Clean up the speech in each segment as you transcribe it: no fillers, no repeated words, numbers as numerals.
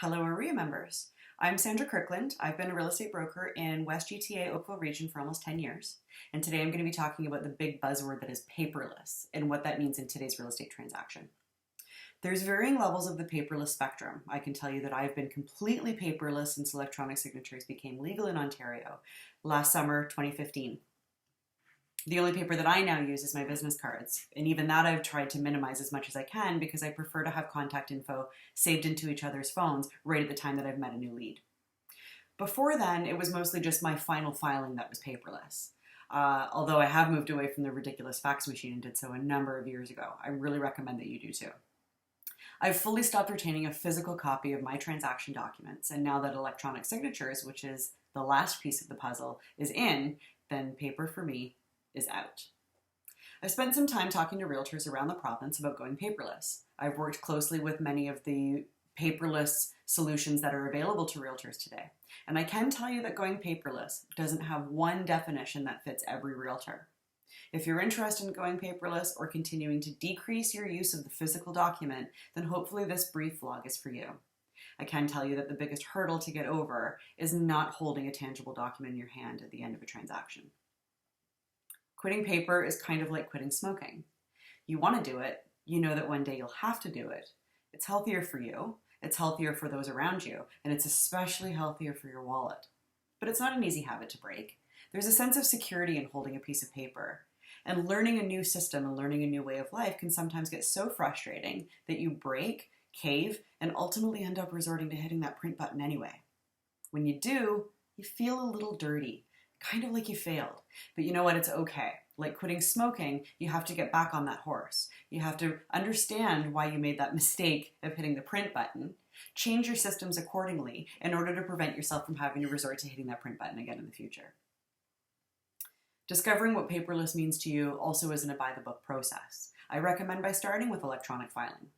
Hello, AREA members. I'm Sandra Kirkland. I've been a real estate broker in West GTA Oakville region for almost 10 years. And today I'm going to be talking about the big buzzword that is paperless and what that means in today's real estate transaction. There's varying levels of the paperless spectrum. I can tell you that I've been completely paperless since electronic signatures became legal in Ontario last summer, 2015. The only paper that I now use is my business cards. And even that I've tried to minimize as much as I can because I prefer to have contact info saved into each other's phones right at the time that I've met a new lead. Before then, it was mostly just my final filing that was paperless. Although I have moved away from the ridiculous fax machine and did so a number of years ago. I really recommend that you do too. I've fully stopped retaining a physical copy of my transaction documents, and now that electronic signatures, which is the last piece of the puzzle, is in, then paper for me is out. I've spent some time talking to realtors around the province about going paperless. I've worked closely with many of the paperless solutions that are available to realtors today. And I can tell you that going paperless doesn't have one definition that fits every realtor. If you're interested in going paperless or continuing to decrease your use of the physical document, then hopefully this brief vlog is for you. I can tell you that the biggest hurdle to get over is not holding a tangible document in your hand at the end of a transaction. Quitting paper is kind of like quitting smoking. You want to do it, you know that one day you'll have to do it. It's healthier for you, it's healthier for those around you, and it's especially healthier for your wallet. But it's not an easy habit to break. There's a sense of security in holding a piece of paper. And learning a new system and learning a new way of life can sometimes get so frustrating that you break, cave, and ultimately end up resorting to hitting that print button anyway. When you do, you feel a little dirty. Kind of like you failed. But you know what? It's okay. Like quitting smoking, you have to get back on that horse. You have to understand why you made that mistake of hitting the print button, change your systems accordingly in order to prevent yourself from having to resort to hitting that print button again in the future. Discovering what paperless means to you also isn't a by-the-book process. I recommend by starting with electronic filing.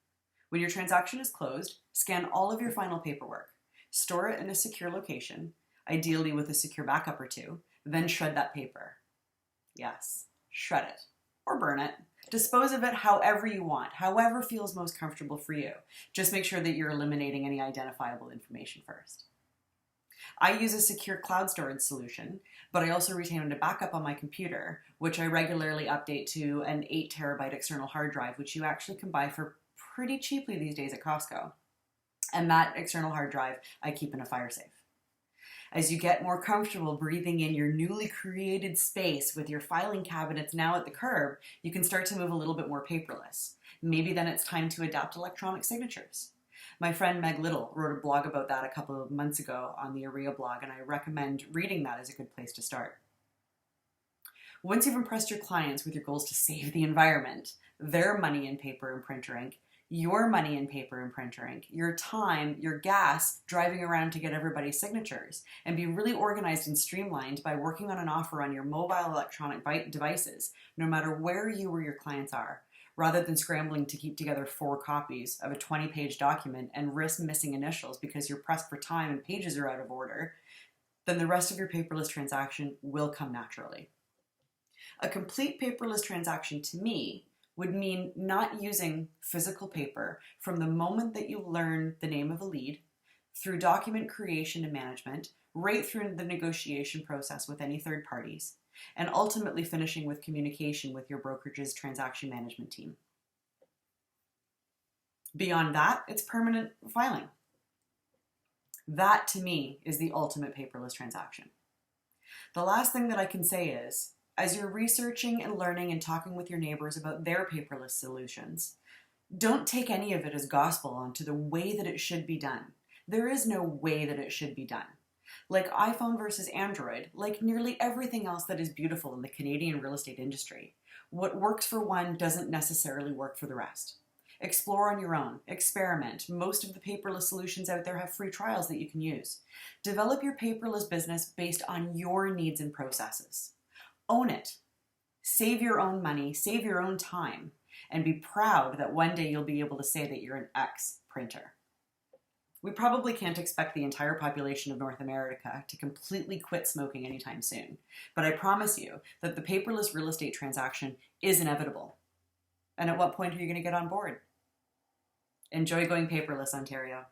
When your transaction is closed, scan all of your final paperwork, store it in a secure location, ideally with a secure backup or two, then shred that paper. Yes, shred it or burn it. Dispose of it however you want, however feels most comfortable for you. Just make sure that you're eliminating any identifiable information first. I use a secure cloud storage solution, but I also retain a backup on my computer, which I regularly update to an 8 terabyte external hard drive, which you actually can buy for pretty cheaply these days at Costco. And that external hard drive I keep in a fire safe. As you get more comfortable breathing in your newly created space with your filing cabinets now at the curb, you can start to move a little bit more paperless. Maybe then it's time to adopt electronic signatures. My friend Meg Little wrote a blog about that a couple of months ago on the AREA blog, and I recommend reading that as a good place to start. Once you've impressed your clients with your goals to save the environment, their money in paper and printer ink, your money in paper and printer ink, your time, your gas driving around to get everybody's signatures, and be really organized and streamlined by working on an offer on your mobile electronic devices, no matter where you or your clients are, rather than scrambling to keep together 4 copies of a 20-page document and risk missing initials because you're pressed for time and pages are out of order, then the rest of your paperless transaction will come naturally. A complete paperless transaction to me would mean not using physical paper from the moment that you learn the name of a lead, through document creation and management, right through the negotiation process with any third parties, and ultimately finishing with communication with your brokerage's transaction management team. Beyond that, it's permanent filing. That, to me, is the ultimate paperless transaction. The last thing that I can say is, as you're researching and learning and talking with your neighbors about their paperless solutions, don't take any of it as gospel onto the way that it should be done. There is no way that it should be done. Like iPhone versus Android, like nearly everything else that is beautiful in the Canadian real estate industry, what works for one doesn't necessarily work for the rest. Explore on your own, experiment. Most of the paperless solutions out there have free trials that you can use. Develop your paperless business based on your needs and processes. Own it. Save your own money, save your own time, and be proud that one day you'll be able to say that you're an ex-printer. We probably can't expect the entire population of North America to completely quit smoking anytime soon, but I promise you that the paperless real estate transaction is inevitable. And at what point are you going to get on board? Enjoy going paperless, Ontario.